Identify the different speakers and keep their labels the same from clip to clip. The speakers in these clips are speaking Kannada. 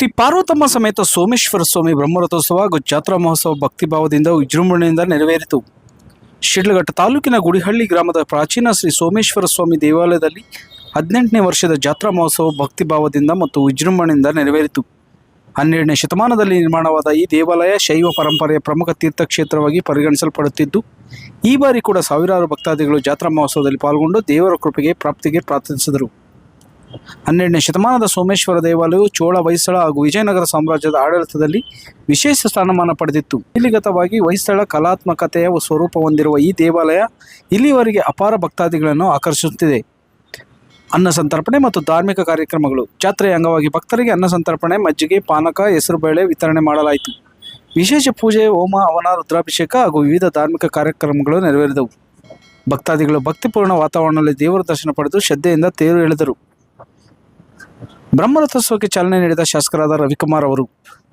Speaker 1: ಶ್ರೀ ಪಾರ್ವತಮ್ಮ ಸಮೇತ ಸೋಮೇಶ್ವರ ಸ್ವಾಮಿ ಬ್ರಹ್ಮರಥೋತ್ಸವ ಹಾಗೂ ಜಾತ್ರಾ ಮಹೋತ್ಸವ ಭಕ್ತಿಭಾವದಿಂದ ವಿಜೃಂಭಣೆಯಿಂದ ನೆರವೇರಿತು. ಶಿಡ್ಲಘಟ್ಟ ತಾಲೂಕಿನ ಗುಡಿಹಳ್ಳಿ ಗ್ರಾಮದ ಪ್ರಾಚೀನ ಶ್ರೀ ಸೋಮೇಶ್ವರ ಸ್ವಾಮಿ ದೇವಾಲಯದಲ್ಲಿ 18ನೇ ವರ್ಷದ ಜಾತ್ರಾ ಮಹೋತ್ಸವ ಭಕ್ತಿಭಾವದಿಂದ ಮತ್ತು ವಿಜೃಂಭಣೆಯಿಂದ ನೆರವೇರಿತು. 12ನೇ ಶತಮಾನದಲ್ಲಿ ನಿರ್ಮಾಣವಾದ ಈ ದೇವಾಲಯ ಶೈವ ಪರಂಪರೆಯ ಪ್ರಮುಖ ತೀರ್ಥಕ್ಷೇತ್ರವಾಗಿ ಪರಿಗಣಿಸಲ್ಪಡುತ್ತಿದ್ದು, ಈ ಬಾರಿ ಕೂಡ ಸಾವಿರಾರು ಭಕ್ತಾದಿಗಳು ಜಾತ್ರಾ ಮಹೋತ್ಸವದಲ್ಲಿ ಪಾಲ್ಗೊಂಡು ದೇವರ ಕೃಪೆಗೆ ಪ್ರಾಪ್ತಿಗೆ ಪ್ರಾರ್ಥಿಸಿದರು. 12ನೇ ಶತಮಾನದ ಸೋಮೇಶ್ವರ ದೇವಾಲಯವು ಚೋಳ, ಹೊಯ್ಸಳ ಹಾಗೂ ವಿಜಯನಗರ ಸಾಮ್ರಾಜ್ಯದ ಆಡಳಿತದಲ್ಲಿ ವಿಶೇಷ ಸ್ಥಾನಮಾನ ಪಡೆದಿತ್ತು. ಇಲ್ಲಿಗತವಾಗಿ ಹೊಯ್ಸಳ ಕಲಾತ್ಮಕತೆಯ ಸ್ವರೂಪ ಹೊಂದಿರುವ ಈ ದೇವಾಲಯ ಇಲ್ಲಿವರೆಗೆ ಅಪಾರ ಭಕ್ತಾದಿಗಳನ್ನು ಆಕರ್ಷಿಸುತ್ತಿದೆ. ಅನ್ನ ಸಂತರ್ಪಣೆ ಮತ್ತು ಧಾರ್ಮಿಕ ಕಾರ್ಯಕ್ರಮಗಳು. ಜಾತ್ರೆಯ ಅಂಗವಾಗಿ ಭಕ್ತರಿಗೆ ಅನ್ನ ಸಂತರ್ಪಣೆ, ಮಜ್ಜಿಗೆ, ಪಾನಕ, ಹೆಸರುಬೇಳೆ ವಿತರಣೆ ಮಾಡಲಾಯಿತು. ವಿಶೇಷ ಪೂಜೆ, ಹೋಮ, ಹವನ, ರುದ್ರಾಭಿಷೇಕ ಹಾಗೂ ವಿವಿಧ ಧಾರ್ಮಿಕ ಕಾರ್ಯಕ್ರಮಗಳು ನೆರವೇರಿದವು. ಭಕ್ತಾದಿಗಳು ಭಕ್ತಿಪೂರ್ಣ ವಾತಾವರಣದಲ್ಲಿ ದೇವರ ದರ್ಶನ ಪಡೆದು ಶ್ರದ್ಧೆಯಿಂದ ತೇರು ಎಳೆದರು. ಬ್ರಹ್ಮರಥೋತ್ಸವಕ್ಕೆ ಚಾಲನೆ ನೀಡಿದ ಶಾಸಕರಾದ ರವಿಕುಮಾರ್ ಅವರು,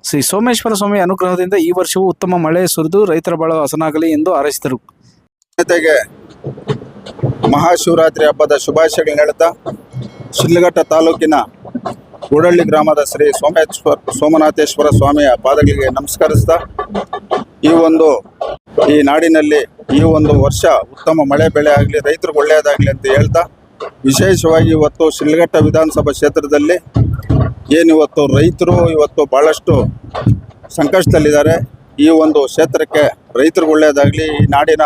Speaker 1: ಶ್ರೀ ಸೋಮೇಶ್ವರ ಸ್ವಾಮಿ ಅನುಗ್ರಹದಿಂದ ಈ ವರ್ಷವೂ ಉತ್ತಮ ಮಳೆ ಸುರಿದು ರೈತರ ಬಾಳು ಹಸನಾಗಲಿ ಎಂದು ಹಾರೈಸಿದರು.
Speaker 2: ಜನತೆಗೆ ಮಹಾಶಿವರಾತ್ರಿ ಹಬ್ಬದ ಶುಭಾಶಯಗಳನ್ನು ಹೇಳುತ್ತಾ, ಶಿಡ್ಲಘಟ್ಟ ತಾಲೂಕಿನ ಗುಡಳ್ಳಿ ಗ್ರಾಮದ ಶ್ರೀ ಸೋಮನಾಥೇಶ್ವರ ಸ್ವಾಮಿಯ ಪಾದಗಳಿಗೆ ನಮಸ್ಕರಿಸ್ತಾ, ಈ ನಾಡಿನಲ್ಲಿ ಈ ಒಂದು ವರ್ಷ ಉತ್ತಮ ಮಳೆ ಬೆಳೆ ಆಗಲಿ, ರೈತರಿಗೆ ಒಳ್ಳೆಯದಾಗಲಿ ಅಂತ ಹೇಳ್ತಾ, ವಿಶೇಷವಾಗಿ ಇವತ್ತು ಶಿಡ್ಲಘಟ್ಟ ವಿಧಾನಸಭಾ ಕ್ಷೇತ್ರದಲ್ಲಿ ಏನಿವತ್ತು ರೈತರು ಭಾಳಷ್ಟು ಸಂಕಷ್ಟದಲ್ಲಿದ್ದಾರೆ. ಈ ಒಂದು ಕ್ಷೇತ್ರಕ್ಕೆ ರೈತರಿಗೆ ಒಳ್ಳೆಯದಾಗಲಿ, ಈ ನಾಡಿನ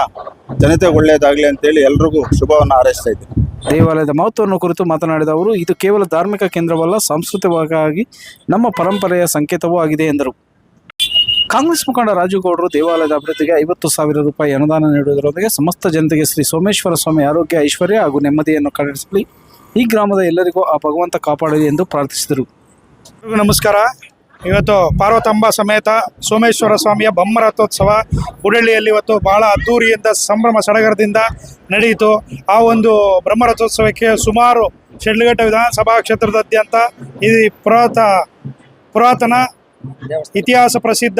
Speaker 2: ಜನತೆಗೆ ಒಳ್ಳೆಯದಾಗಲಿ ಅಂತೇಳಿ ಎಲ್ರಿಗೂ ಶುಭವನ್ನು ಹಾರೈಸ್ತಾ ಇದ್ದೀನಿ.
Speaker 1: ದೇವಾಲಯದ ಮಹತ್ವವನ್ನು ಕುರಿತು ಮಾತನಾಡಿದ ಅವರು, ಇದು ಕೇವಲ ಧಾರ್ಮಿಕ ಕೇಂದ್ರವಲ್ಲ, ಸಾಂಸ್ಕೃತಿಕವಾಗಿ ನಮ್ಮ ಪರಂಪರೆಯ ಸಂಕೇತವೂ ಆಗಿದೆ ಎಂದರು. ಕಾಂಗ್ರೆಸ್ ಮುಖಂಡ ರಾಜು ಗೌಡರು ದೇವಾಲಯದ ಅಭಿವೃದ್ಧಿಗೆ 50,000 ರೂಪಾಯಿ ಅನುದಾನ ನೀಡುವುದರೊಂದಿಗೆ ಸಮಸ್ತ ಜನತೆಗೆ ಶ್ರೀ ಸೋಮೇಶ್ವರ ಸ್ವಾಮಿ ಆರೋಗ್ಯ, ಐಶ್ವರ್ಯ ಹಾಗೂ ನೆಮ್ಮದಿಯನ್ನು ಕರುಣಿಸಲಿ, ಈ ಗ್ರಾಮದ ಎಲ್ಲರಿಗೂ ಆ ಭಗವಂತ ಕಾಪಾಡಲಿ ಎಂದು ಪ್ರಾರ್ಥಿಸಿದರು.
Speaker 3: ನಮಸ್ಕಾರ. ಇವತ್ತು ಪಾರ್ವತಂಬ ಸಮೇತ ಸೋಮೇಶ್ವರ ಸ್ವಾಮಿಯ ಬ್ರಹ್ಮರಥೋತ್ಸವ ಗುಡಳ್ಳಿಯಲ್ಲಿ ಇವತ್ತು ಬಹಳ ಅದ್ದೂರಿಯಿಂದ ಸಂಭ್ರಮ ಸಡಗರದಿಂದ ನಡೆಯಿತು. ಆ ಒಂದು ಬ್ರಹ್ಮರಥೋತ್ಸವಕ್ಕೆ ಸುಮಾರು ಶಿಡ್ಲಘಟ್ಟ ವಿಧಾನಸಭಾ ಕ್ಷೇತ್ರದಾದ್ಯಂತ ಈ ಪುರಾತನ ಇತಿಹಾಸ ಪ್ರಸಿದ್ಧ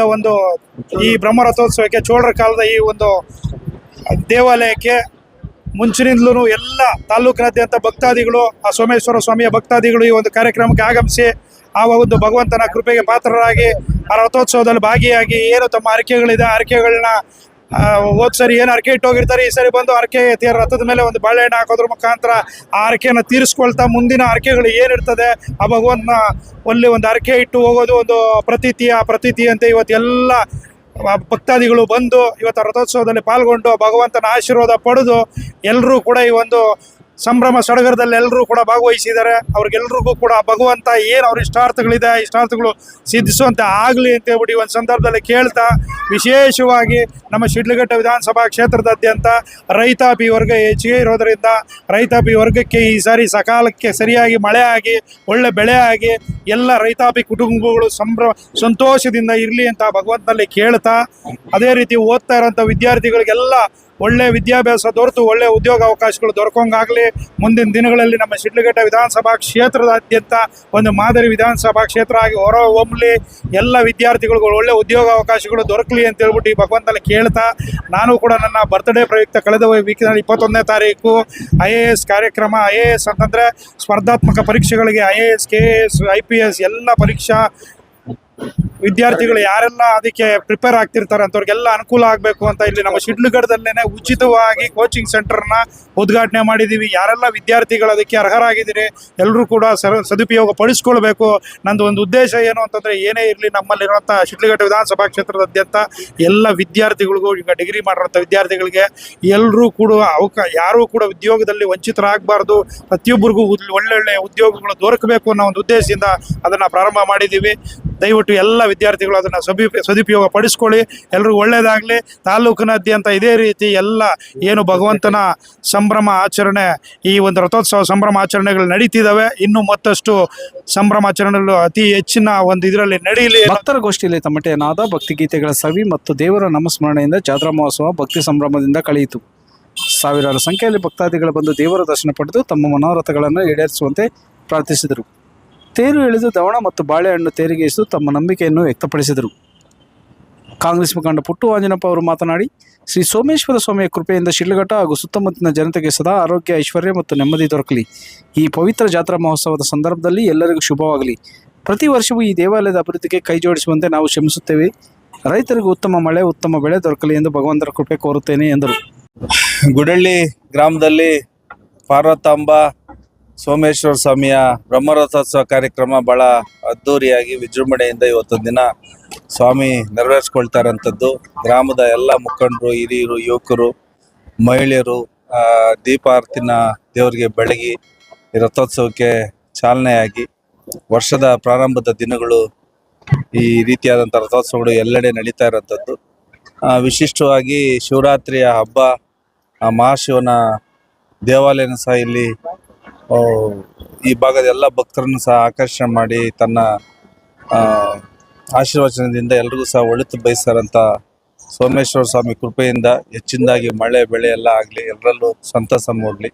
Speaker 3: ಈ ಬ್ರಹ್ಮರಥೋತ್ಸವಕ್ಕೆ ಚೋಳರ ಕಾಲದ ಈ ಒಂದು ದೇವಾಲಯಕ್ಕೆ ಮುಂಚಿನಿಂದಲೂ ಎಲ್ಲ ತಾಲೂಕಿನಾದ್ಯಂತ ಭಕ್ತಾದಿಗಳು, ಆ ಸೋಮೇಶ್ವರ ಸ್ವಾಮಿಯ ಭಕ್ತಾದಿಗಳು ಈ ಒಂದು ಕಾರ್ಯಕ್ರಮಕ್ಕೆ ಆಗಮಿಸಿ ಆ ಒಂದು ಭಗವಂತನ ಕೃಪೆಗೆ ಪಾತ್ರರಾಗಿ ಆ ರಥೋತ್ಸವದಲ್ಲಿ ಭಾಗಿಯಾಗಿ ಏನು ತಮ್ಮ ಹರಕೆಗಳಿದೆ ಹರಕೆಗಳನ್ನ ಹೋದ್ ಸರಿ ಏನು ಹರಕೆ ಇಟ್ಟೋಗಿರ್ತಾರೆ, ಈ ಸರಿ ಬಂದು ಹರಕೆ ರಥದ ಮೇಲೆ ಒಂದು ಬಾಳೆಹಣ್ಣು ಹಾಕೋದ್ರ ಮುಖಾಂತರ ಆ ಹರಕೆಯನ್ನು ತೀರಿಸ್ಕೊಳ್ತಾ ಮುಂದಿನ ಹರಕೆಗಳು ಏನಿರ್ತದೆ ಆ ಭಗವಂತನ ಒಳ್ಳೆ ಒಂದು ಹರಕೆ ಇಟ್ಟು ಹೋಗೋದು ಒಂದು ಪ್ರತೀತಿ ಅಂತ ಇವತ್ತು ಎಲ್ಲ ಭಕ್ತಾದಿಗಳು ಬಂದು ಇವತ್ತು ರಥೋತ್ಸವದಲ್ಲಿ ಪಾಲ್ಗೊಂಡು ಭಗವಂತನ ಆಶೀರ್ವಾದ ಪಡೆದು ಎಲ್ಲರೂ ಕೂಡ ಈ ಒಂದು ಸಂಭ್ರಮ ಸಡಗರದಲ್ಲಿ ಎಲ್ಲರೂ ಕೂಡ ಭಾಗವಹಿಸಿದ್ದಾರೆ. ಅವ್ರಿಗೆಲ್ರಿಗೂ ಕೂಡ ಭಗವಂತ ಏನು ಅವ್ರ ಇಷ್ಟಾರ್ಥಗಳಿದೆ ಇಷ್ಟಾರ್ಥಗಳು ಸಿದ್ಧಿಸುವಂತೆ ಆಗಲಿ ಅಂತ ಹೇಳ್ಬಿಟ್ಟು ಈ ಒಂದು ಸಂದರ್ಭದಲ್ಲಿ ಕೇಳ್ತಾ, ವಿಶೇಷವಾಗಿ ನಮ್ಮ ಶಿಡ್ಲಘಟ್ಟ ವಿಧಾನಸಭಾ ಕ್ಷೇತ್ರದಾದ್ಯಂತ ರೈತಾಪಿ ವರ್ಗ ಹೆಚ್ಚಿಗೆ ಇರೋದರಿಂದ ರೈತಾಪಿ ವರ್ಗಕ್ಕೆ ಈ ಸಾರಿ ಸಕಾಲಕ್ಕೆ ಸರಿಯಾಗಿ ಮಳೆ ಆಗಿ ಒಳ್ಳೆ ಬೆಳೆ ಆಗಿ ಎಲ್ಲ ರೈತಾಪಿ ಕುಟುಂಬಗಳು ಸಂತೋಷದಿಂದ ಇರಲಿ ಅಂತ ಭಗವಂತನಲ್ಲಿ ಕೇಳ್ತಾ, ಅದೇ ರೀತಿ ಓದ್ತಾ ಇರೋಂಥ ವಿದ್ಯಾರ್ಥಿಗಳಿಗೆಲ್ಲ ಒಳ್ಳೆ ವಿದ್ಯಾಭ್ಯಾಸ ದೊರೆತು ಒಳ್ಳೆ ಉದ್ಯೋಗ ಅವಕಾಶಗಳು ದೊರಕೋಂಗಾಗಲಿ. ಮುಂದಿನ ದಿನಗಳಲ್ಲಿ ನಮ್ಮ ಶಿಡ್ಲಘಟ್ಟ ವಿಧಾನಸಭಾ ಕ್ಷೇತ್ರದಾದ್ಯಂತ ಒಂದು ಮಾದರಿ ವಿಧಾನಸಭಾ ಕ್ಷೇತ್ರ ಆಗಿ ಹೊರಹೊಮ್ಮಲಿ, ಎಲ್ಲ ವಿದ್ಯಾರ್ಥಿಗಳಿಗೂ ಒಳ್ಳೆ ಉದ್ಯೋಗ ಅವಕಾಶಗಳು ದೊರಕಲಿ ಅಂತ ಹೇಳ್ಬಿಟ್ಟು ಈ ಭಗವಂತನ ಕೇಳ್ತಾ, ನಾನು ಕೂಡ ನನ್ನ ಬರ್ತ್ಡೇ ಪ್ರಯುಕ್ತ ಕಳೆದ ವೀಕಿನಲ್ಲಿ 21ನೇ ತಾರೀಕು IAS ಕಾರ್ಯಕ್ರಮ, IAS ಅಂತಂದರೆ ಸ್ಪರ್ಧಾತ್ಮಕ ಪರೀಕ್ಷೆಗಳಿಗೆ IAS, KAS, IPS ಎಲ್ಲ ಪರೀಕ್ಷಾ ವಿದ್ಯಾರ್ಥಿಗಳು ಯಾರೆಲ್ಲ ಅದಕ್ಕೆ ಪ್ರಿಪೇರ್ ಆಗ್ತಿರ್ತಾರೆ ಅಂಥವ್ರಿಗೆಲ್ಲ ಅನುಕೂಲ ಆಗಬೇಕು ಅಂತ ಇಲ್ಲಿ ನಮ್ಮ ಶಿಡ್ಲಘಟ್ಟದಲ್ಲೇ ಉಚಿತವಾಗಿ ಕೋಚಿಂಗ್ ಸೆಂಟರ್ನ ಉದ್ಘಾಟನೆ ಮಾಡಿದ್ದೀವಿ. ಯಾರೆಲ್ಲ ವಿದ್ಯಾರ್ಥಿಗಳು ಅದಕ್ಕೆ ಅರ್ಹರಾಗಿದ್ದೀರಿ ಎಲ್ಲರೂ ಕೂಡ ಸದುಪಯೋಗ ಪಡಿಸ್ಕೊಳ್ಬೇಕು. ನಂದು ಒಂದು ಉದ್ದೇಶ ಏನು ಅಂತಂದರೆ, ಏನೇ ಇರಲಿ ನಮ್ಮಲ್ಲಿರುವಂಥ ಶಿಡ್ಲಘಟ್ಟ ವಿಧಾನಸಭಾ ಕ್ಷೇತ್ರದಾದ್ಯಂತ ಎಲ್ಲ ವಿದ್ಯಾರ್ಥಿಗಳಿಗೂ, ಈಗ ಡಿಗ್ರಿ ಮಾಡಿರೋಂಥ ವಿದ್ಯಾರ್ಥಿಗಳಿಗೆ ಎಲ್ಲರೂ ಕೂಡ ಯಾರೂ ಕೂಡ ಉದ್ಯೋಗದಲ್ಲಿ ವಂಚಿತರಾಗಬಾರ್ದು, ಪ್ರತಿಯೊಬ್ಬರಿಗೂ ಒಳ್ಳೊಳ್ಳೆ ಉದ್ಯೋಗಗಳು ದೊರಕಬೇಕು ಅನ್ನೋ ಒಂದು ಉದ್ದೇಶದಿಂದ ಅದನ್ನು ಪ್ರಾರಂಭ ಮಾಡಿದ್ದೀವಿ. ದಯವಿಟ್ಟು ಎಲ್ಲ ವಿದ್ಯಾರ್ಥಿಗಳು ಅದನ್ನು ಸದುಪಯೋಗ ಪಡಿಸ್ಕೊಳ್ಳಿ, ಎಲ್ರಿಗೂ ಒಳ್ಳೆಯದಾಗಲಿ. ತಾಲೂಕಿನಾದ್ಯಂತ ಇದೇ ರೀತಿ ಎಲ್ಲ ಏನು ಭಗವಂತನ ಸಂಭ್ರಮ ಆಚರಣೆ, ಈ ಒಂದು ರಥೋತ್ಸವ ಸಂಭ್ರಮ ಆಚರಣೆಗಳು ನಡೀತಿದ್ದಾವೆ. ಇನ್ನು ಮತ್ತಷ್ಟು ಸಂಭ್ರಮಾಚರಣೆಗಳು ಅತಿ ಹೆಚ್ಚಿನ ಒಂದು ಇದರಲ್ಲಿ ನಡೆಯಲಿ.
Speaker 1: ಭಕ್ತರ ಗೋಷ್ಠಿಯಲ್ಲಿ ತಮಟೆಯ ನಾದ, ಭಕ್ತಿಗೀತೆಗಳ ಸವಿ ಮತ್ತು ದೇವರ ನಾಮಸ್ಮರಣೆಯಿಂದ ಜಾತ್ರಾ ಮಹೋತ್ಸವ ಭಕ್ತಿ ಸಂಭ್ರಮದಿಂದ ಕಳೆಯಿತು. ಸಾವಿರಾರು ಸಂಖ್ಯೆಯಲ್ಲಿ ಭಕ್ತಾದಿಗಳು ಬಂದು ದೇವರ ದರ್ಶನ ಪಡೆದು ತಮ್ಮ ಮನೋರಥಗಳನ್ನು ಈಡೇರಿಸುವಂತೆ ಪ್ರಾರ್ಥಿಸಿದರು. ತೇರು ಎಳೆದು ದವಣ ಮತ್ತು ಬಾಳೆಹಣ್ಣು ತೇರಿಗೆ ಎಸೆದು ತಮ್ಮ ನಂಬಿಕೆಯನ್ನು ವ್ಯಕ್ತಪಡಿಸಿದರು. ಕಾಂಗ್ರೆಸ್ ಮುಖಂಡ ಪುಟ್ಟು ಆಂಜನಪ್ಪ ಅವರು ಮಾತನಾಡಿ, ಶ್ರೀ ಸೋಮೇಶ್ವರ ಸ್ವಾಮಿಯ ಕೃಪೆಯಿಂದ ಶಿಡ್ಲಘಟ್ಟ ಹಾಗೂ ಸುತ್ತಮುತ್ತಲಿನ ಜನತೆಗೆ ಸದಾ ಆರೋಗ್ಯ, ಐಶ್ವರ್ಯ ಮತ್ತು ನೆಮ್ಮದಿ ದೊರಕಲಿ. ಈ ಪವಿತ್ರ ಜಾತ್ರಾ ಮಹೋತ್ಸವದ ಸಂದರ್ಭದಲ್ಲಿ ಎಲ್ಲರಿಗೂ ಶುಭವಾಗಲಿ. ಪ್ರತಿ ವರ್ಷವೂ ಈ ದೇವಾಲಯದ ಅಭಿವೃದ್ಧಿಗೆ ಕೈ ಜೋಡಿಸುವಂತೆ ನಾವು ಶ್ರಮಿಸುತ್ತೇವೆ. ರೈತರಿಗೆ ಉತ್ತಮ ಮಳೆ, ಉತ್ತಮ ಬೆಳೆ ದೊರಕಲಿ ಎಂದು ಭಗವಂತನ ಕೃಪೆ ಕೋರುತ್ತೇನೆ ಎಂದರು.
Speaker 4: ಗುಡಳ್ಳಿ ಗ್ರಾಮದಲ್ಲಿ ಪಾರ್ವತಾಂಬ ಸೋಮೇಶ್ವರ ಸ್ವಾಮಿಯ ಬ್ರಹ್ಮರಥೋತ್ಸವ ಕಾರ್ಯಕ್ರಮ ಬಹಳ ಅದ್ಧೂರಿಯಾಗಿ ವಿಜೃಂಭಣೆಯಿಂದ ಇವತ್ತು ದಿನ ಸ್ವಾಮಿ ನೆರವೇರಿಸ್ಕೊಳ್ತಾ ಇರೋಂಥದ್ದು. ಗ್ರಾಮದ ಎಲ್ಲ ಮುಖಂಡರು, ಹಿರಿಯರು, ಯುವಕರು, ಮಹಿಳೆಯರು ದೀಪಾರ್ತಿನ ದೇವರಿಗೆ ಬೆಳಗಿ ಈ ರಥೋತ್ಸವಕ್ಕೆ ಚಾಲನೆಯಾಗಿ ವರ್ಷದ ಪ್ರಾರಂಭದ ದಿನಗಳು ಈ ರೀತಿಯಾದಂಥ ರಥೋತ್ಸವಗಳು ಎಲ್ಲೆಡೆ ನಡೀತಾ ಇರೋಂಥದ್ದು. ವಿಶಿಷ್ಟವಾಗಿ ಶಿವರಾತ್ರಿಯ ಹಬ್ಬ, ಮಹಾಶಿವನ ದೇವಾಲಯನ ಸಹ ಇಲ್ಲಿ ಈ ಭಾಗದ ಎಲ್ಲ ಭಕ್ತರನ್ನು ಸಹ ಆಕರ್ಷಣೆ ಮಾಡಿ ತನ್ನ ಆಶೀರ್ವಚನದಿಂದ ಎಲ್ರಿಗೂ ಸಹ ಒಳಿತು ಬಯಸ್ತಾರಂಥ ಸೋಮೇಶ್ವರ ಸ್ವಾಮಿ ಕೃಪೆಯಿಂದ ಹೆಚ್ಚಿನದಾಗಿ ಮಳೆ ಬೆಳೆ ಎಲ್ಲ ಆಗಲಿ, ಎಲ್ಲರಲ್ಲೂ ಸಂತಸ ಮೂಡಲಿ.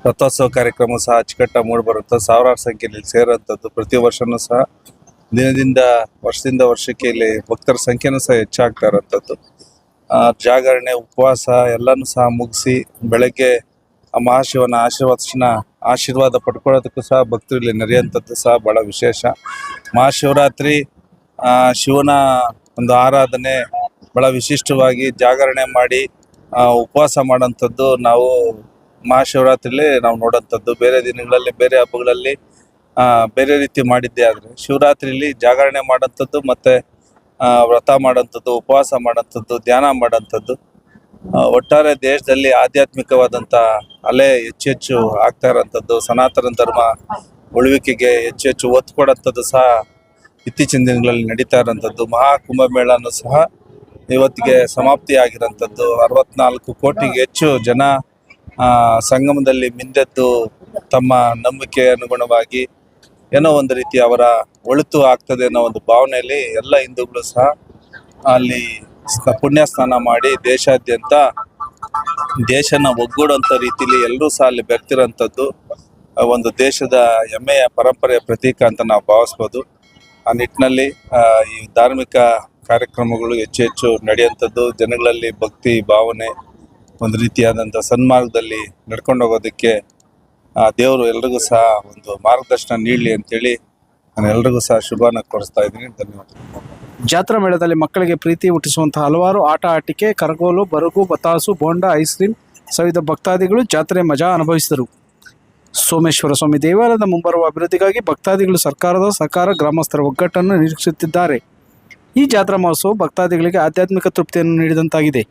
Speaker 4: ರಥೋತ್ಸವ ಕಾರ್ಯಕ್ರಮ ಸಹ ಅಚ್ಚುಕಟ್ಟಾಗಿ ಮೂಡಿಬರುವಂಥ ಸಾವಿರಾರು ಸಂಖ್ಯೆಯಲ್ಲಿ ಸೇರುವಂಥದ್ದು. ಪ್ರತಿ ವರ್ಷವೂ ಸಹ ವರ್ಷದಿಂದ ವರ್ಷಕ್ಕೆ ಇಲ್ಲಿ ಭಕ್ತರ ಸಂಖ್ಯೆನೂ ಸಹ ಹೆಚ್ಚಾಗ್ತಾ ಇರೋಂಥದ್ದು. ಜಾಗರಣೆ, ಉಪವಾಸ ಎಲ್ಲನೂ ಸಹ ಮುಗಿಸಿ ಬೆಳಗ್ಗೆ ಆ ಮಹಾಶಿವನ ಆಶೀರ್ವಾದ ಪಡ್ಕೊಳ್ಳೋದಕ್ಕೂ ಸಹ ಭಕ್ತರು ಇಲ್ಲಿ ನೆರೆಯುವಂಥದ್ದು ಸಹ ಭಾಳ ವಿಶೇಷ. ಮಹಾಶಿವರಾತ್ರಿ ಶಿವನ ಒಂದು ಆರಾಧನೆ ಭಾಳ ವಿಶಿಷ್ಟವಾಗಿ ಜಾಗರಣೆ ಮಾಡಿ ಉಪವಾಸ ಮಾಡೋಂಥದ್ದು ನಾವು ಮಹಾಶಿವರಾತ್ರಿಲಿ ನಾವು ನೋಡೋಂಥದ್ದು. ಬೇರೆ ದಿನಗಳಲ್ಲಿ, ಬೇರೆ ಹಬ್ಬಗಳಲ್ಲಿ ಬೇರೆ ರೀತಿ ಮಾಡಿದ್ದೇ ಆದರೆ ಶಿವರಾತ್ರಿಲಿ ಜಾಗರಣೆ ಮಾಡೋಂಥದ್ದು ಮತ್ತು ವ್ರತ ಮಾಡೋಂಥದ್ದು, ಉಪವಾಸ ಮಾಡೋಂಥದ್ದು, ಧ್ಯಾನ ಮಾಡೋಂಥದ್ದು, ಒಟ್ಟಾರೆ ದೇಶದಲ್ಲಿ ಆಧ್ಯಾತ್ಮಿಕವಾದಂಥ ಅಲೆ ಹೆಚ್ಚು ಆಗ್ತಾ ಇರೋಂಥದ್ದು, ಸನಾತನ ಧರ್ಮ ಉಳಿವಿಕೆಗೆ ಹೆಚ್ಚು ಒತ್ತು ಕೊಡೋಂಥದ್ದು ಸಹ ಇತ್ತೀಚಿನ ದಿನಗಳಲ್ಲಿ ನಡೀತಾ ಇರೋಂಥದ್ದು. ಮಹಾಕುಂಭಮೇಳನೂ ಸಹ ಇವತ್ತಿಗೆ ಸಮಾಪ್ತಿ ಆಗಿರೋಂಥದ್ದು. 64 ಕೋಟಿಗೆ ಹೆಚ್ಚು ಜನ ಸಂಗಮದಲ್ಲಿ ಮಿಂದೆದ್ದು ತಮ್ಮ ನಂಬಿಕೆ ಅನುಗುಣವಾಗಿ ಏನೋ ಒಂದು ರೀತಿ ಅವರ ಒಳಿತು ಆಗ್ತದೆ ಅನ್ನೋ ಒಂದು ಭಾವನೆಯಲ್ಲಿ ಎಲ್ಲ ಹಿಂದೂಗಳು ಸಹ ಅಲ್ಲಿ ಪುಣ್ಯ ಸ್ನಾನ ಮಾಡಿ ದೇಶಾದ್ಯಂತ ದೇಶನ ಒಗ್ಗೂಡುವಂಥ ರೀತಿಯಲ್ಲಿ ಎಲ್ಲರೂ ಸಹ ಅಲ್ಲಿ ಬೆರ್ತಿರೋಂಥದ್ದು ಒಂದು ದೇಶದ ಹೆಮ್ಮೆಯ ಪರಂಪರೆಯ ಪ್ರತೀಕ ಅಂತ ನಾವು ಭಾವಿಸ್ಬೋದು. ಆ ನಿಟ್ಟಿನಲ್ಲಿ ಈ ಧಾರ್ಮಿಕ ಕಾರ್ಯಕ್ರಮಗಳು ಹೆಚ್ಚು ನಡೆಯುವಂಥದ್ದು, ಜನಗಳಲ್ಲಿ ಭಕ್ತಿ ಭಾವನೆ, ಒಂದು ರೀತಿಯಾದಂಥ ಸನ್ಮಾರ್ಗದಲ್ಲಿ ನಡ್ಕೊಂಡು ಹೋಗೋದಕ್ಕೆ ದೇವರು ಎಲ್ರಿಗೂ ಸಹ ಒಂದು ಮಾರ್ಗದರ್ಶನ ನೀಡಲಿ ಅಂತೇಳಿ ನಾನು ಎಲ್ರಿಗೂ ಸಹ ಶುಭನ ಕೋರಿಸ್ತಾ ಇದ್ದೀನಿ. ಧನ್ಯವಾದ.
Speaker 1: ಜಾತ್ರಾ ಮೇಳದಲ್ಲಿ ಮಕ್ಕಳಿಗೆ ಪ್ರೀತಿ ಹುಟ್ಟಿಸುವಂತಹ ಹಲವಾರು ಆಟ ಆಟಿಕೆ, ಕರಗೋಲು, ಬರುಗು, ಬತಾಸು, ಬೋಂಡ, ಐಸ್ ಕ್ರೀಮ್ ಸವಿದ ಭಕ್ತಾದಿಗಳು ಜಾತ್ರೆ ಮಜಾ ಅನುಭವಿಸಿದರು. ಸೋಮೇಶ್ವರ ಸ್ವಾಮಿ ದೇವಾಲಯದ ಮುಂಬರುವ ಅಭಿವೃದ್ಧಿಗಾಗಿ ಭಕ್ತಾದಿಗಳು ಸರ್ಕಾರದ ಸಹಕಾರ, ಗ್ರಾಮಸ್ಥರ ಒಗ್ಗಟ್ಟನ್ನು ನಿರೀಕ್ಷಿಸುತ್ತಿದ್ದಾರೆ. ಈ ಜಾತ್ರಾ ಮಹೋತ್ಸವ ಭಕ್ತಾದಿಗಳಿಗೆ ಆಧ್ಯಾತ್ಮಿಕ ತೃಪ್ತಿಯನ್ನು ನೀಡಿದಂತಾಗಿದೆ.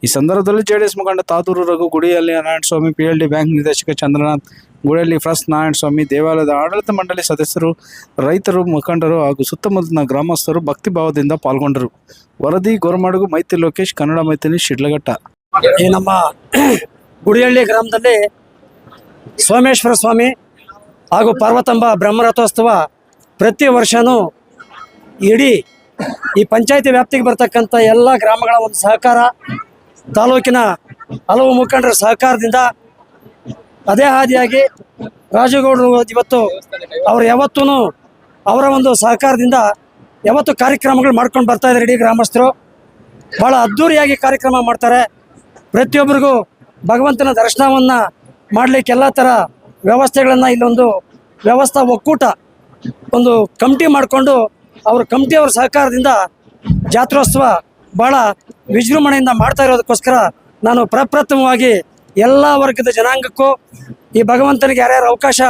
Speaker 1: ಈ ಸಂದರ್ಭದಲ್ಲಿ ಜೆಡಿಎಸ್ ಮುಖಂಡ ತಾದೂರು ರಘು, ಗುಡಿಹಳ್ಳಿ ನಾರಾಯಣ ಸ್ವಾಮಿ, PLD ಬ್ಯಾಂಕ್ ನಿರ್ದೇಶಕ ಚಂದ್ರನಾಥ್, ಗುಡಿಹಳ್ಳಿ ಫಸ್ಟ್ ನಾರಾಯಣ ಸ್ವಾಮಿ, ದೇವಾಲಯದ ಆಡಳಿತ ಮಂಡಳಿ ಸದಸ್ಯರು, ರೈತರು, ಮುಖಂಡರು ಹಾಗೂ ಸುತ್ತಮುತ್ತಲಿನ ಗ್ರಾಮಸ್ಥರು ಭಕ್ತಿಭಾವದಿಂದ ಪಾಲ್ಗೊಂಡರು. ವರದಿ ಗೋರಮಾಡುಗು, ಮೈತ್ರಿ ಲೋಕೇಶ್, ಕನ್ನಡ ಮೈತ್ರಿ, ಶಿಡ್ಲಘಟ್ಟ.
Speaker 5: ಈ ನಮ್ಮ ಗುಡಿಹಳ್ಳಿ ಗ್ರಾಮದಲ್ಲಿ ಸೋಮೇಶ್ವರ ಸ್ವಾಮಿ ಹಾಗೂ ಪಾರ್ವತಾಂಬ ಬ್ರಹ್ಮರಥೋತ್ಸವ ಪ್ರತಿ ವರ್ಷವೂ ಇಡೀ ಈ ಪಂಚಾಯತಿ ವ್ಯಾಪ್ತಿಗೆ ಬರ್ತಕ್ಕಂಥ ಎಲ್ಲ ಗ್ರಾಮಗಳ ಒಂದು ಸಹಕಾರ, ತಾಲೂಕಿನ ಹಲವು ಮುಖಂಡರ ಸಹಕಾರದಿಂದ ಅದೇ ಹಾದಿಯಾಗಿ ರಾಜುಗೌಡರು ಇವತ್ತು ಅವರು ಯಾವತ್ತೂ ಅವರ ಒಂದು ಸಹಕಾರದಿಂದ ಯಾವತ್ತು ಕಾರ್ಯಕ್ರಮಗಳು ಮಾಡ್ಕೊಂಡು ಬರ್ತಾ ಇದ್ದಾರೆ. ಇಡೀ ಗ್ರಾಮಸ್ಥರು ಭಾಳ ಅದ್ಧೂರಿಯಾಗಿ ಕಾರ್ಯಕ್ರಮ ಮಾಡ್ತಾರೆ. ಪ್ರತಿಯೊಬ್ಬರಿಗೂ ಭಗವಂತನ ದರ್ಶನವನ್ನು ಮಾಡಲಿಕ್ಕೆ ಎಲ್ಲ ಥರ ವ್ಯವಸ್ಥೆಗಳನ್ನು ಇಲ್ಲೊಂದು ವ್ಯವಸ್ಥಾ ಒಕ್ಕೂಟ ಒಂದು ಕಮಿಟಿ ಮಾಡಿಕೊಂಡು ಅವ್ರ ಕಮಿಟಿಯವ್ರ ಸಹಕಾರದಿಂದ ಜಾತ್ರೋತ್ಸವ ಭಾಳ ವಿಜೃಂಭಣೆಯಿಂದ ಮಾಡ್ತಾ ಇರೋದಕ್ಕೋಸ್ಕರ ನಾನು ಪ್ರಪ್ರಥಮವಾಗಿ ಎಲ್ಲ ವರ್ಗದ ಜನಾಂಗಕ್ಕೂ ಈ ಭಗವಂತನಿಗೆ ಯಾರ್ಯಾರು ಅವಕಾಶ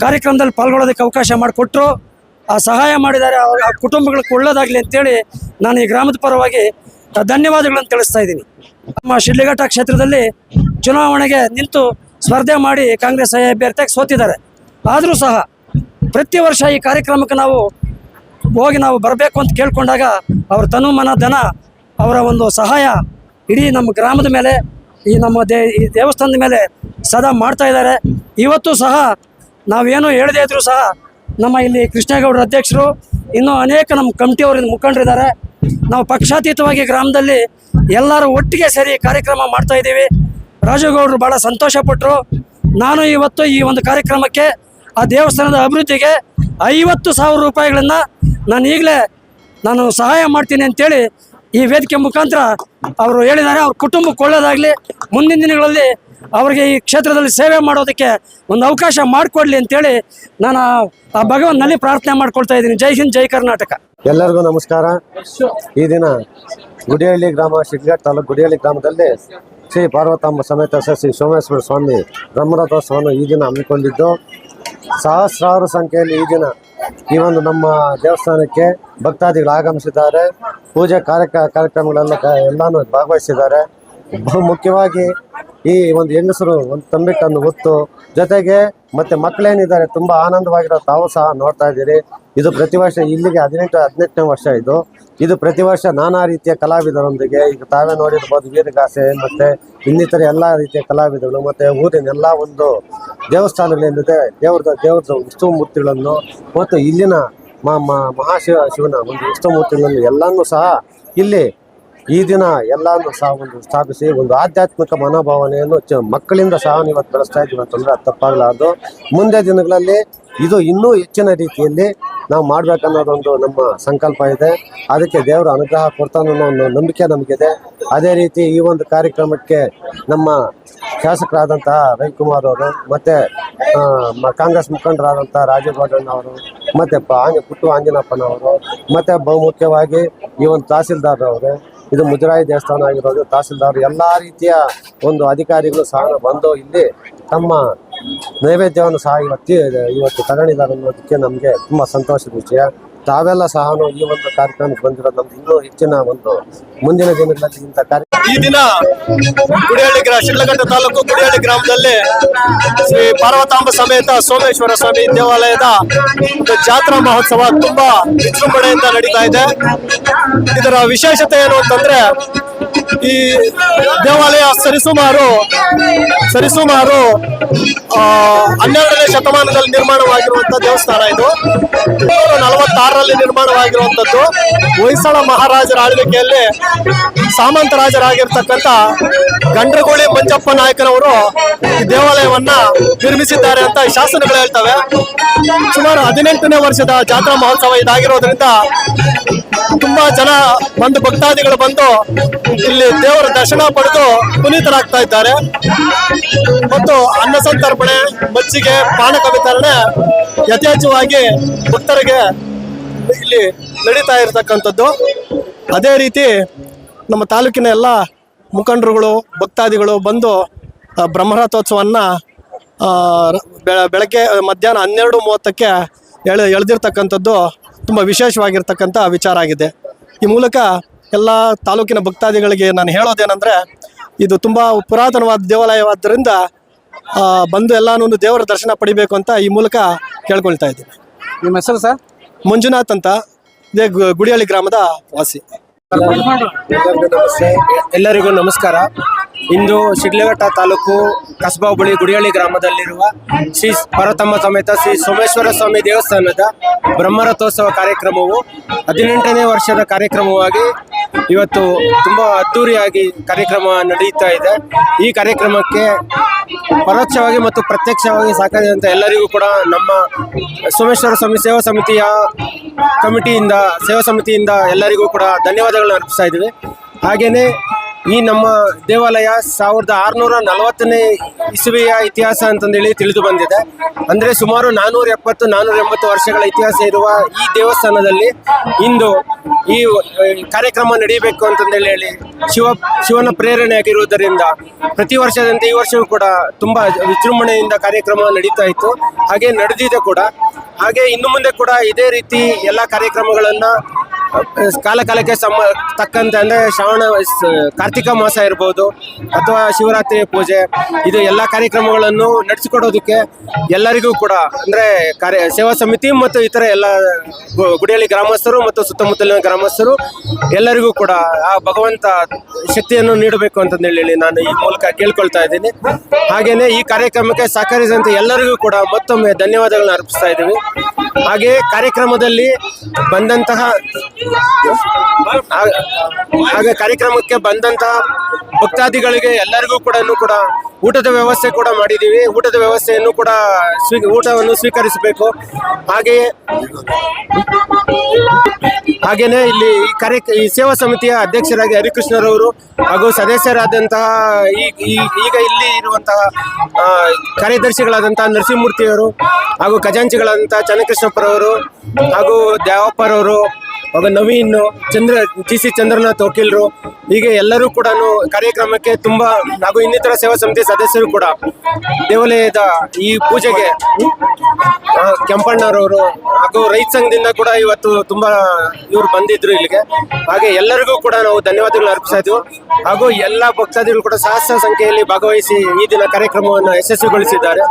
Speaker 5: ಕಾರ್ಯಕ್ರಮದಲ್ಲಿ ಪಾಲ್ಗೊಳ್ಳೋದಕ್ಕೆ ಅವಕಾಶ ಮಾಡಿಕೊಟ್ರು, ಆ ಸಹಾಯ ಮಾಡಿದ್ದಾರೆ, ಆ ಕುಟುಂಬಗಳಿಗೆ ಒಳ್ಳೆಯದಾಗಲಿ ಅಂತೇಳಿ ನಾನು ಈ ಗ್ರಾಮದ ಪರವಾಗಿ ಧನ್ಯವಾದಗಳನ್ನು ತಿಳಿಸ್ತಾ ಇದ್ದೀನಿ. ನಮ್ಮ ಶಿಡ್ಲಘಟ್ಟ ಕ್ಷೇತ್ರದಲ್ಲಿ ಚುನಾವಣೆಗೆ ನಿಂತು ಸ್ಪರ್ಧೆ ಮಾಡಿ ಕಾಂಗ್ರೆಸ್ ಅಭ್ಯರ್ಥಿಯಾಗಿ ಸೋತಿದ್ದಾರೆ. ಆದರೂ ಸಹ ಪ್ರತಿ ವರ್ಷ ಈ ಕಾರ್ಯಕ್ರಮಕ್ಕೆ ನಾವು ಬರಬೇಕು ಅಂತ ಕೇಳ್ಕೊಂಡಾಗ ಅವ್ರ ತನು ಮನ ಧನ ಅವರ ಒಂದು ಸಹಾಯ ಇಡೀ ನಮ್ಮ ಗ್ರಾಮದ ಮೇಲೆ, ಈ ನಮ್ಮ ಈ ದೇವಸ್ಥಾನದ ಮೇಲೆ ಸದಾ ಮಾಡ್ತಾ ಇದ್ದಾರೆ. ಇವತ್ತು ಸಹ ನಾವೇನು ಹೇಳದೇ ಇದ್ರೂ ಸಹ ನಮ್ಮ ಇಲ್ಲಿ ಕೃಷ್ಣೇಗೌಡರ ಅಧ್ಯಕ್ಷರು, ಇನ್ನೂ ಅನೇಕ ನಮ್ಮ ಕಮಿಟಿಯವರು ಮುಖಂಡರಿದ್ದಾರೆ. ನಾವು ಪಕ್ಷಾತೀತವಾಗಿ ಗ್ರಾಮದಲ್ಲಿ ಎಲ್ಲರೂ ಒಟ್ಟಿಗೆ ಸೇರಿ ಕಾರ್ಯಕ್ರಮ ಮಾಡ್ತಾ ಇದ್ದೀವಿ. ರಾಜುಗೌಡರು ಭಾಳ ಸಂತೋಷಪಟ್ಟರು. ನಾನು ಇವತ್ತು ಈ ಒಂದು ಕಾರ್ಯಕ್ರಮಕ್ಕೆ ಆ ದೇವಸ್ಥಾನದ ಅಭಿವೃದ್ಧಿಗೆ 50,000 ರೂಪಾಯಿಗಳನ್ನು ನಾನು ಸಹಾಯ ಮಾಡ್ತೀನಿ ಅಂತೇಳಿ ಈ ವೇದಿಕೆ ಮುಖಾಂತರ ಅವರು ಹೇಳಿದ್ದಾರೆ. ಅವ್ರ ಕುಟುಂಬಕ್ಕೆ ಒಳ್ಳೆಯದಾಗಲಿ, ಮುಂದಿನ ದಿನಗಳಲ್ಲಿ ಅವರಿಗೆ ಈ ಕ್ಷೇತ್ರದಲ್ಲಿ ಸೇವೆ ಮಾಡೋದಕ್ಕೆ ಒಂದು ಅವಕಾಶ ಮಾಡಿಕೊಡ್ಲಿ ಅಂತೇಳಿ ನಾನು ಆ ಭಗವಂತನಲ್ಲಿ ಪ್ರಾರ್ಥನೆ ಮಾಡ್ಕೊಳ್ತಾ ಇದ್ದೀನಿ. ಜೈ ಹಿಂದ್, ಜೈ ಕರ್ನಾಟಕ.
Speaker 6: ಎಲ್ಲರಿಗೂ ನಮಸ್ಕಾರ. ಈ ದಿನ ಗುಡಿಹಳ್ಳಿ ಗ್ರಾಮ, ಶಿಡ್ಲಘಟ್ಟ ತಾಲೂಕು ಗುಡಿಹಳ್ಳಿ ಗ್ರಾಮದಲ್ಲಿ ಶ್ರೀ ಪಾರ್ವತಮ್ಮ ಸಮೇತ ಶ್ರೀ ಸೋಮೇಶ್ವರ ಸ್ವಾಮಿ ಬ್ರಹ್ಮರಥೋತ್ಸವವನ್ನು ಈ ದಿನ ಹಮ್ಮಿಕೊಂಡಿದ್ದು, ಸಹಸ್ರಾರು ಸಂಖ್ಯೆಯಲ್ಲಿ ಈ ದಿನ ಈ ಒಂದು ನಮ್ಮ ದೇವಸ್ಥಾನಕ್ಕೆ ಭಕ್ತಾದಿಗಳು ಆಗಮಿಸಿದ್ದಾರೆ. ಪೂಜೆ ಕಾರ್ಯಕ್ರಮಗಳೆಲ್ಲ ಎಲ್ಲಾನು ಭಾಗವಹಿಸಿದ್ದಾರೆ. ಬಹು ಮುಖ್ಯವಾಗಿ ಈ ಒಂದು ಹೆಂಗಸರು ಒಂದು ತಂಬಿಟ್ಟನ್ನು ಹೊತ್ತು, ಜೊತೆಗೆ ಮತ್ತೆ ಮಕ್ಕಳೇನಿದ್ದಾರೆ ತುಂಬ ಆನಂದವಾಗಿರೋ ತಾವು ಸಹ ನೋಡ್ತಾ ಇದ್ದೀರಿ. ಇದು ಪ್ರತಿ ವರ್ಷ ಇಲ್ಲಿಗೆ 18ನೇ ವರ್ಷ ಇದು ಪ್ರತಿ ವರ್ಷ ನಾನಾ ರೀತಿಯ ಕಲಾವಿದರೊಂದಿಗೆ, ಈಗ ತಾವೇ ನೋಡಿರ್ಬೋದು ವೀರಗಾಸೆ ಮತ್ತು ಇನ್ನಿತರ ಎಲ್ಲ ರೀತಿಯ ಕಲಾವಿದರು ಮತ್ತು ಊರಿನ ಎಲ್ಲ ಒಂದು ದೇವಸ್ಥಾನಗಳೇನಿದೆ ದೇವ್ರದ್ದು ಉತ್ಸವ ಮೂರ್ತಿಗಳನ್ನು ಮತ್ತು ಇಲ್ಲಿನ ಶಿವನ ಒಂದು ಉತ್ಸವ ಮೂರ್ತಿಗಳನ್ನು ಎಲ್ಲನೂ ಸಹ ಇಲ್ಲಿ ಈ ದಿನ ಎಲ್ಲಾನು ಸಹ ಒಂದು ಸ್ಥಾಪಿಸಿ ಒಂದು ಆಧ್ಯಾತ್ಮಿಕ ಮನೋಭಾವನೆಯನ್ನು ಮಕ್ಕಳಿಂದ ಸಹ ಇವತ್ತು ಬೆಳೆಸ್ತಾ ಇದ್ದೀವಿ ಅಂತಂದ್ರೆ ಅದು ತಪ್ಪಾಗಲಾರದು. ಮುಂದೆ ದಿನಗಳಲ್ಲಿ ಇದು ಇನ್ನೂ ಹೆಚ್ಚಿನ ರೀತಿಯಲ್ಲಿ ನಾವು ಮಾಡಬೇಕನ್ನೋದೊಂದು ನಮ್ಮ ಸಂಕಲ್ಪ ಇದೆ. ಅದಕ್ಕೆ ದೇವರ ಅನುಗ್ರಹ ಕೊಡ್ತಾನೋ ಒಂದು ನಂಬಿಕೆ ನಮಗಿದೆ. ಅದೇ ರೀತಿ ಈ ಒಂದು ಕಾರ್ಯಕ್ರಮಕ್ಕೆ ನಮ್ಮ ಶಾಸಕರಾದಂತಹ ರವಿಕುಮಾರ್ ಅವರು ಮತ್ತು ಕಾಂಗ್ರೆಸ್ ಮುಖಂಡರಾದಂಥ ರಾಜೇಗೌಡಣ್ಣವರು ಮತ್ತು ಪುಟ್ಟು ಆಂಜನಪ್ಪನವರು ಮತ್ತು ಬಹುಮುಖ್ಯವಾಗಿ ಈ ಒಂದು ತಹಸೀಲ್ದಾರ್ರವರು, ಇದು ಮುಜರಾಯಿ ದೇವಸ್ಥಾನ ಆಗಿರೋದು, ತಹಸೀಲ್ದಾರ್ ಎಲ್ಲ ರೀತಿಯ ಒಂದು ಅಧಿಕಾರಿಗಳು ಸಹ ಬಂದು ಇಲ್ಲಿ ತಮ್ಮ ನೈವೇದ್ಯವನ್ನು ಸಹ ಇವತ್ತು ತಗೊಂಡಿದ್ದಾರೆ ಅನ್ನೋದಕ್ಕೆ ನಮಗೆ ತುಂಬ ಸಂತೋಷದ ವಿಷಯ. ತಾವೆಲ್ಲ ಸಹ ಈ ಒಂದು ಕಾರ್ಯಕ್ರಮಕ್ಕೆ ಬಂದಿರೋದು ನಮ್ದು ಇನ್ನೂ ಹೆಚ್ಚಿನ ಒಂದು ಮುಂದಿನ ದಿನಗಳಲ್ಲಿ ಇಂಥ
Speaker 7: ಈ ದಿನ ಗುಡಿಹಳ್ಳಿ ಶಿಡ್ಲಘಟ್ಟ ತಾಲೂಕು ಗುಡಿಹಳ್ಳಿ ಗ್ರಾಮದಲ್ಲಿ ಶ್ರೀ ಪಾರ್ವತಾಂಬ ಸಮೇತ ಸೋಮೇಶ್ವರ ಸ್ವಾಮಿ ದೇವಾಲಯದ ಜಾತ್ರಾ ಮಹೋತ್ಸವ ತುಂಬಾ ವಿಜೃಂಭಣೆಯಿಂದ ನಡೀತಾ ಇದೆ. ಇದರ ವಿಶೇಷತೆ ಏನು ಅಂತಂದ್ರೆ, ಈ ದೇವಾಲಯ ಸರಿಸುಮಾರು 12ನೇ ಶತಮಾನದಲ್ಲಿ ನಿರ್ಮಾಣವಾಗಿರುವಂತ ದೇವಸ್ಥಾನ. ಇದು 46ರಲ್ಲಿ ನಿರ್ಮಾಣವಾಗಿರುವಂತದ್ದು. ಹೊಯ್ಸಳ ಮಹಾರಾಜರ ಆಳ್ವಿಕೆಯಲ್ಲಿ ಸಾಮಂತರಾಜರಾಗಿರ್ತಕ್ಕಂಥ ಗಂಡ್ರಗೋಳಿ ಮಂಜಪ್ಪ ನಾಯಕನವರು ಈ ದೇವಾಲಯವನ್ನ ನಿರ್ಮಿಸಿದ್ದಾರೆ ಅಂತ ಈ ಶಾಸನಗಳು ಹೇಳ್ತವೆ. ಸುಮಾರು 18ನೇ ವರ್ಷದ ಜಾತ್ರಾ ಮಹೋತ್ಸವ ಇದಾಗಿರೋದ್ರಿಂದ ತುಂಬಾ ಜನ ಭಕ್ತಾದಿಗಳು ಬಂದು ಇಲ್ಲಿ ದೇವರ ದರ್ಶನ ಪಡೆದು ಪುನೀತರಾಗ್ತಾ ಇದ್ದಾರೆ. ಮತ್ತು ಅನ್ನ ಸಂತರ್ಪಣೆ, ಮಜ್ಜಿಗೆ, ಪಾನಕ ವಿತರಣೆ ಯಥೇಚ್ಛವಾಗಿ ಭಕ್ತರಿಗೆ ಇಲ್ಲಿ ನಡೀತಾ ಇರತಕ್ಕಂಥದ್ದು. ಅದೇ ರೀತಿ ನಮ್ಮ ತಾಲೂಕಿನ ಎಲ್ಲ ಮುಖಂಡರುಗಳು, ಭಕ್ತಾದಿಗಳು ಬಂದು ಬ್ರಹ್ಮರಥೋತ್ಸವನ್ನ ಬೆಳಗ್ಗೆ ಮಧ್ಯಾಹ್ನ 12:30ಕ್ಕೆ ಎಳೆದಿರ್ತಕ್ಕಂಥದ್ದು ತುಂಬ ವಿಶೇಷವಾಗಿರ್ತಕ್ಕಂಥ ವಿಚಾರ ಆಗಿದೆ. ಈ ಮೂಲಕ ಎಲ್ಲ ತಾಲೂಕಿನ ಭಕ್ತಾದಿಗಳಿಗೆ ನಾನು ಹೇಳೋದೇನೆಂದರೆ, ಇದು ತುಂಬ ಪುರಾತನವಾದ ದೇವಾಲಯವಾದ್ದರಿಂದ ಬಂದು ಎಲ್ಲಾನು ದೇವರ ದರ್ಶನ ಪಡಿಬೇಕು ಅಂತ ಈ ಮೂಲಕ ಕೇಳ್ಕೊಳ್ತಾ ಇದ್ದೀನಿ.
Speaker 1: ನಿಮ್ಮ ಹೆಸರು ಸರ್?
Speaker 7: ಮಂಜುನಾಥ್ ಅಂತ, ಇದೇ ಗುಡಿಹಳ್ಳಿ ಗ್ರಾಮದ ವಾಸಿ.
Speaker 8: ಎಲ್ಲರಿಗೂ ನಮಸ್ಕಾರ. ಇಂದು ಶಿಡ್ಲಘಟ್ಟ ತಾಲೂಕು ಕಸ್ಬಾ ಬಳಿ ಗುಡಿಹಳ್ಳಿ ಗ್ರಾಮದಲ್ಲಿರುವ ಶ್ರೀ ಪಾರ್ವತಮ್ಮ ಸಮೇತ ಶ್ರೀ ಸೋಮೇಶ್ವರ ಸ್ವಾಮಿ ದೇವಸ್ಥಾನದ ಬ್ರಹ್ಮರಥೋತ್ಸವ ಕಾರ್ಯಕ್ರಮವು 18ನೇ ವರ್ಷದ ಕಾರ್ಯಕ್ರಮವಾಗಿ ಇವತ್ತು ತುಂಬ ಅದ್ಧೂರಿಯಾಗಿ ಕಾರ್ಯಕ್ರಮ ನಡೆಯುತ್ತಾ ಇದೆ. ಈ ಕಾರ್ಯಕ್ರಮಕ್ಕೆ ಪರೋಕ್ಷವಾಗಿ ಮತ್ತು ಪ್ರತ್ಯಕ್ಷವಾಗಿ ಸಹಕರಿಸಿದಂಥ ಎಲ್ಲರಿಗೂ ಕೂಡ ನಮ್ಮ ಸೋಮೇಶ್ವರ ಸ್ವಾಮಿ ಸೇವಾ ಸಮಿತಿಯ ಸೇವಾ ಸಮಿತಿಯಿಂದ ಎಲ್ಲರಿಗೂ ಕೂಡ ಧನ್ಯವಾದಗಳನ್ನು ಅರ್ಪಿಸ್ತಾ ಇದ್ದೀವಿ. ಹಾಗೆಯೇ ಈ ನಮ್ಮ ದೇವಾಲಯ 1640ನೇ ಇಸವಿಯ ಇತಿಹಾಸ ಅಂತಂದೇಳಿ ತಿಳಿದು ಬಂದಿದೆ. ಅಂದರೆ ಸುಮಾರು 470-480 ವರ್ಷಗಳ ಇತಿಹಾಸ ಇರುವ ಈ ದೇವಸ್ಥಾನದಲ್ಲಿ ಇಂದು ಈ ಕಾರ್ಯಕ್ರಮ ನಡೀಬೇಕು ಅಂತಂದೇಳಿ ಶಿವನ ಪ್ರೇರಣೆಯಾಗಿರುವುದರಿಂದ ಪ್ರತಿ ವರ್ಷದಂತೆ ಈ ವರ್ಷವೂ ಕೂಡ ತುಂಬ ವಿಜೃಂಭಣೆಯಿಂದ ಕಾರ್ಯಕ್ರಮ ನಡೀತಾ ಇತ್ತು. ಹಾಗೆ ನಡೆದಿದೆ ಕೂಡ. ಹಾಗೆ ಇನ್ನು ಮುಂದೆ ಕೂಡ ಇದೇ ರೀತಿ ಎಲ್ಲ ಕಾರ್ಯಕ್ರಮಗಳನ್ನು ಕಾಲಕಾಲಕ್ಕೆ ತಕ್ಕಂತೆ, ಅಂದರೆ ಕಾರ್ತಿಕ ಮಾಸ ಇರ್ಬೋದು ಅಥವಾ ಶಿವರಾತ್ರಿ ಪೂಜೆ, ಇದು ಎಲ್ಲ ಕಾರ್ಯಕ್ರಮಗಳನ್ನು ನಡೆಸಿಕೊಡೋದಕ್ಕೆ ಎಲ್ಲರಿಗೂ ಕೂಡ, ಅಂದರೆ ಸೇವಾ ಸಮಿತಿ ಮತ್ತು ಇತರ ಎಲ್ಲ ಗುಡಿಹಳ್ಳಿ ಗ್ರಾಮಸ್ಥರು ಮತ್ತು ಸುತ್ತಮುತ್ತಲಿನ ಗ್ರಾಮಸ್ಥರು ಎಲ್ಲರಿಗೂ ಕೂಡ ಆ ಭಗವಂತ ಶಕ್ತಿಯನ್ನು ನೀಡಬೇಕು ಅಂತಂದೇಳಿ ನಾನು ಈ ಮೂಲಕ ಕೇಳ್ಕೊಳ್ತಾ ಇದ್ದೀನಿ. ಹಾಗೆಯೇ ಈ ಕಾರ್ಯಕ್ರಮಕ್ಕೆ ಸಹಕರಿಸಿದಂಥ ಎಲ್ಲರಿಗೂ ಕೂಡ ಮತ್ತೊಮ್ಮೆ ಧನ್ಯವಾದಗಳನ್ನು ಅರ್ಪಿಸ್ತಾ ಇದ್ದೀವಿ. ಹಾಗೆ ಕಾರ್ಯಕ್ರಮದಲ್ಲಿ ಬಂದಂತಹ ಭಕ್ತಾದಿಗಳಿಗೆ ಎಲ್ಲರಿಗೂ ಕೂಡ ಊಟದ ವ್ಯವಸ್ಥೆ ಕೂಡ ಮಾಡಿದ್ದೀವಿ. ಊಟದ ವ್ಯವಸ್ಥೆಯನ್ನು ಕೂಡ ಊಟವನ್ನು ಸ್ವೀಕರಿಸಬೇಕು. ಹಾಗೇನೆ ಇಲ್ಲಿ ಈ ಸೇವಾ ಸಮಿತಿಯ ಅಧ್ಯಕ್ಷರಾಗಿ ಹರಿಕೃಷ್ಣರವರು ಹಾಗೂ ಸದಸ್ಯರಾದಂತಹ ಈಗ ಇಲ್ಲಿ ಇರುವಂತಹ ಕಾರ್ಯದರ್ಶಿಗಳಾದಂತಹ ನರಸಿಂಹಮೂರ್ತಿಯವರು ಹಾಗೂ ಖಜಾಂಚಿಗಳಾದಂತಹ ಚನ್ನಕೃಷ್ಣಪ್ಪರವರು ಹಾಗೂ ದ್ಯಾವಪ್ಪರವರು ಹಾಗೂ ನವೀನ್ ಸಿ ಚಂದ್ರನಾಥ್ ವಕೀಲರು, ಹೀಗೆ ಎಲ್ಲರೂ ಕೂಡ ಕಾರ್ಯಕ್ರಮಕ್ಕೆ ತುಂಬಾ ಹಾಗೂ ಇನ್ನಿತರ ಸೇವಾ ಸಮಿತಿ ಸದಸ್ಯರು ಕೂಡ ದೇವಾಲಯದ ಈ ಪೂಜೆಗೆ ಕೆಂಪಣ್ಣರವರು ಹಾಗೂ ರೈತ ಸಂಘದಿಂದ ಕೂಡ ಇವತ್ತು ತುಂಬಾ ಇವರು ಬಂದಿದ್ರು ಇಲ್ಲಿಗೆ. ಹಾಗೆ ಎಲ್ಲರಿಗೂ ಕೂಡ ನಾವು ಧನ್ಯವಾದಗಳು ಅರ್ಪಿಸ್ತಾ ಇದ್ವು. ಹಾಗೂ ಎಲ್ಲ ಭಕ್ತಾದಿಗಳು ಕೂಡ ಸಹಸ್ರ ಸಂಖ್ಯೆಯಲ್ಲಿ ಭಾಗವಹಿಸಿ ಈ ದಿನ ಕಾರ್ಯಕ್ರಮವನ್ನು ಯಶಸ್ವಿಗೊಳಿಸಿದ್ದಾರೆ.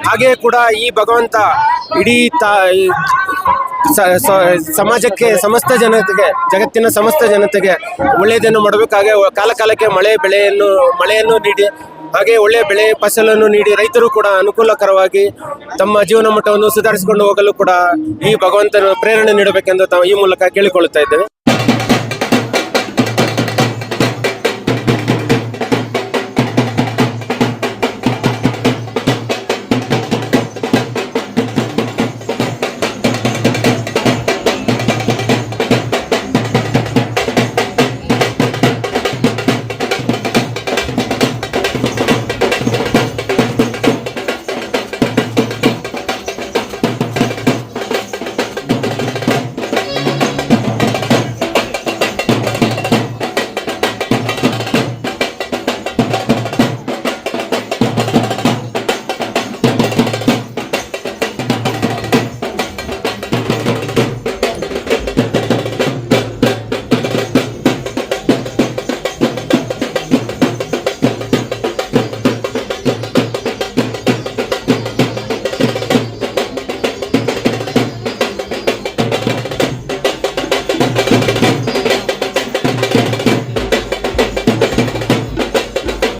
Speaker 8: ಹಾಗೆ ಕೂಡ ಈ ಭಗವಂತ ಇಡೀ ಸಮಾಜಕ್ಕೆ, ಸಮಸ್ತ ಜನತೆಗೆ, ಜಗತ್ತಿನ ಸಮಸ್ತ ಜನತೆಗೆ ಒಳ್ಳೆಯದನ್ನು ಮಾಡಬೇಕು. ಹಾಗೆ ಕಾಲ ಕಾಲಕ್ಕೆ ಮಳೆಯನ್ನು ನೀಡಿ, ಹಾಗೆ ಒಳ್ಳೆಯ ಬೆಳೆ ಫಸಲನ್ನು ನೀಡಿ ರೈತರು ಕೂಡ ಅನುಕೂಲಕರವಾಗಿ ತಮ್ಮ ಜೀವನ ಮಟ್ಟವನ್ನು ಸುಧಾರಿಸಿಕೊಂಡು ಹೋಗಲು ಕೂಡ ಈ ಭಗವಂತನ ಪ್ರೇರಣೆ ನೀಡಬೇಕೆಂದು ತಾವು ಈ ಮೂಲಕ ಕೇಳಿಕೊಳ್ಳುತ್ತಾ ಇದ್ದೇವೆ.